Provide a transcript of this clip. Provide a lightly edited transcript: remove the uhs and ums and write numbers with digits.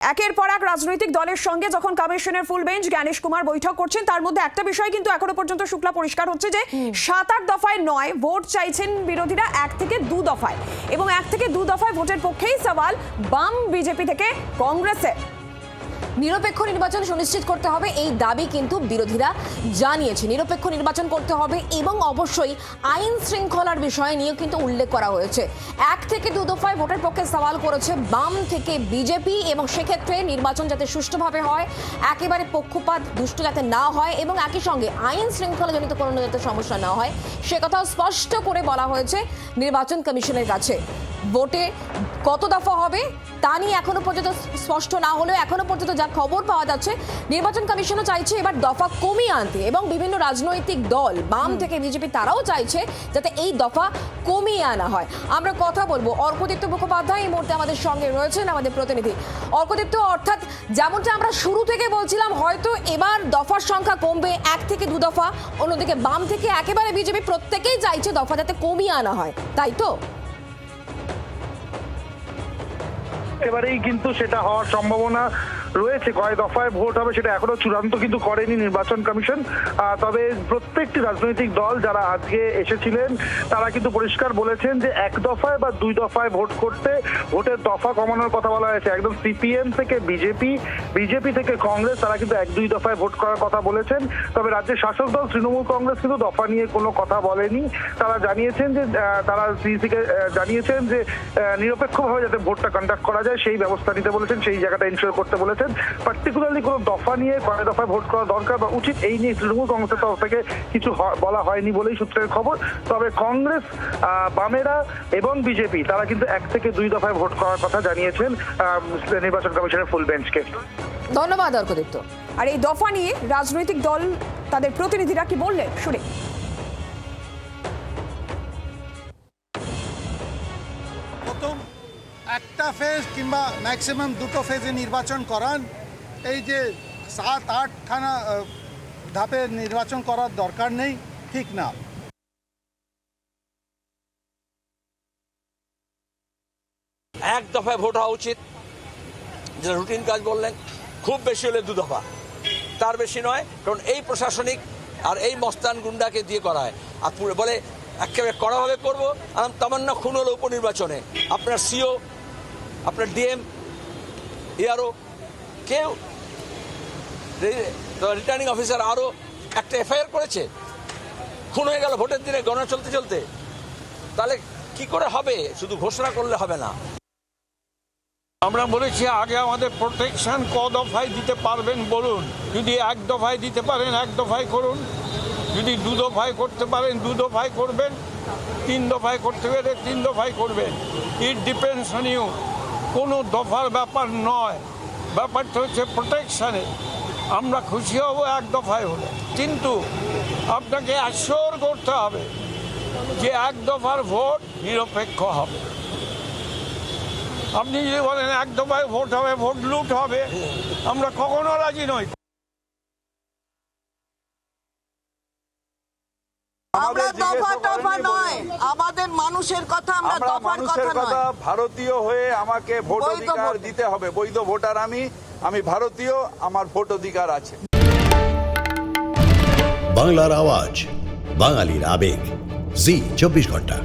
একের পর এক রাজনৈতিক দলের সঙ্গে যখন কমিশনের ফুল বেঞ্চ জ্ঞানেশ কুমার বৈঠক করছেন, তার মধ্যে একটা বিষয় কিন্তু এখনো পর্যন্ত শুক্লা পরিষ্কার হচ্ছে যে 7-8 দফায় নয়, ভোট চাইছেন বিরোধীরা 1 থেকে 2 দফায়, এবং 1 থেকে 2 দফায় ভোটের পক্ষেই সওয়াল বাম বিজেপি থেকে কংগ্রেসের। নিরপেক্ষ নির্বাচন সুনিশ্চিত করতে হবে এই দাবি কিন্তু বিরোধীরা জানিয়েছে। নিরপেক্ষ নির্বাচন করতে হবে এবং অবশ্যই আইন শৃঙ্খলার বিষয় নিয়েও কিন্তু উল্লেখ করা হয়েছে। 1 থেকে 2 দফায় ভোটের পক্ষে সওয়াল করেছে বাম থেকে বিজেপি, এবং সেক্ষেত্রে নির্বাচন যাতে সুষ্ঠুভাবে হয়, একেবারে পক্ষপাত দুষ্ট যাতে না হয়, এবং একই সঙ্গে আইন শৃঙ্খলাজনিত কোনো যাতে সমস্যা না হয় সে কথাও স্পষ্ট করে বলা হয়েছে নির্বাচন কমিশনের কাছে। ভোটে কত দফা হবে তা নিয়ে এখনো পর্যন্ত স্পষ্ট না হলেও এখনো পর্যন্ত যা খবর পাওয়া যাচ্ছে, নির্বাচন কমিশনও চাইছে এবার দফা কমিয়ে আনতে, এবং বিভিন্ন রাজনৈতিক দল বাম থেকে বিজেপি তারাও চাইছে যাতে এই দফা কমিয়ে আনা হয়। আমরা কথা বলবো অর্কদীপ্ত মুখোপাধ্যায় এই মুহূর্তে আমাদের সঙ্গে রয়েছেন, আমাদের প্রতিনিধি। অর্কদীপ্ত, অর্থাৎ যেমনটা আমরা শুরু থেকে বলছিলাম, হয়তো এবার দফার সংখ্যা কমবে 1 থেকে 2 দফা, অন্যদিকে বাম থেকে একেবারে বিজেপি প্রত্যেকেই চাইছে দফা যাতে কমিয়ে আনা হয়, তাই তো? এবারেই কিন্তু সেটা হওয়ার সম্ভাবনা রয়েছে। কয় দফায় ভোট হবে সেটা এখনো চূড়ান্ত কিন্তু করেনি নির্বাচন কমিশন। তবে প্রত্যেকটি রাজনৈতিক দল যারা আজকে এসেছিলেন তারা কিন্তু পরিষ্কার বলেছেন যে 1 দফায় বা 2 দফায় ভোট করতে ভোটের দফা কমানোর কথা বলা হয়েছে। একদম সিপিএম থেকে বিজেপি থেকে কংগ্রেস তারা কিন্তু 1-2 দফায় ভোট করার কথা বলেছেন। তবে রাজ্যের শাসক দল তৃণমূল কংগ্রেস কিন্তু দফা নিয়ে কোনো কথা বলেনি। তারা জানিয়েছেন যে নিরপেক্ষভাবে যাতে ভোটটা কন্ডাক্ট করা যায় সেই ব্যবস্থা নিতে বলেছেন, সেই জায়গাটা এনশিওর করতে বলেছেন। পার্টিকুলারলি কোনো দফা নিয়ে কয় দফায় ভোট করা দরকার বা উচিত এই নিয়ে তৃণমূল কংগ্রেসের তরফ থেকে কিছু বলা হয়নি বলেই সূত্রের খবর। তবে কংগ্রেস, বামেরা এবং বিজেপি তারা কিন্তু 1 থেকে 2 দফায় ভোট করার কথা জানিয়েছেন নির্বাচন কমিশনের ফুল বেঞ্চকে। ধন্যবাদ অর্কদীপ্ত। আর এই দফা নিয়ে রাজনৈতিক দল তাদের প্রতিনিধিরা কি বললেন শুনে। একটা ফেজ কিংবা ম্যাক্সিমাম 2টো ফেজে নির্বাচন করান, এই যে 7-8 খানা ধাপে নির্বাচন করার দরকার নেই, ঠিক না। এক দফায় ভোট হওয়া উচিত, যেটা রুটিন কাজ বললেন। খুব বেশি হলে 2 দফা, তার বেশি নয়, কারণ এই প্রশাসনিক আর এই মস্তান গুন্ডাকে দিয়ে করা হয়। আর বলে একেবারে কড়াভাবে করবো। আর তামান্না খুন হলো উপনির্বাচনে, আপনার সিও, আপনার ডিএম, এআরও, কেউ রিটার্নিং অফিসার আরও একটা এফআইআর করেছে, খুন হয়ে গেল ভোটের দিনে গণনা চলতে চলতে। তাহলে কি করে হবে? শুধু ঘোষণা করলে হবে না। আমরা বলেছি আগে আমাদের প্রোটেকশন ক দফায় দিতে পারবেন বলুন। যদি 1 দফায় দিতে পারেন 1 দফায় করুন, যদি 2 দফায় করতে পারেন 2 দফায় করবেন, 3 দফায় করতে পারে 3 দফায় করবেন। It depends on you. কোনো দফার ব্যাপার নয়, ব্যাপারটা হচ্ছে প্রোটেকশানে। আমরা খুশি হব 1 দফায় হলে, কিন্তু আপনাকে অ্যাসিওর করতে হবে যে 1 দফার ভোট নিরপেক্ষ হবে। আপনি যদি বলেন 1 দফায় ভোট হবে, ভোট লুট হবে, আমরা কখনো রাজি নই। আমরা দফা টফা নয়, আমাদের মানুষের কথা, আমরা দফার কথা নয়। ভারতীয় হয়ে আমাকে ভোট অধিকার দিতে হবে। বৈধ ভোটার আমি ভারতীয়, আমার ভোট অধিকার আছে। বাংলার আওয়াজ, বাঙালির আবেগ, জি 24 ঘন্টা।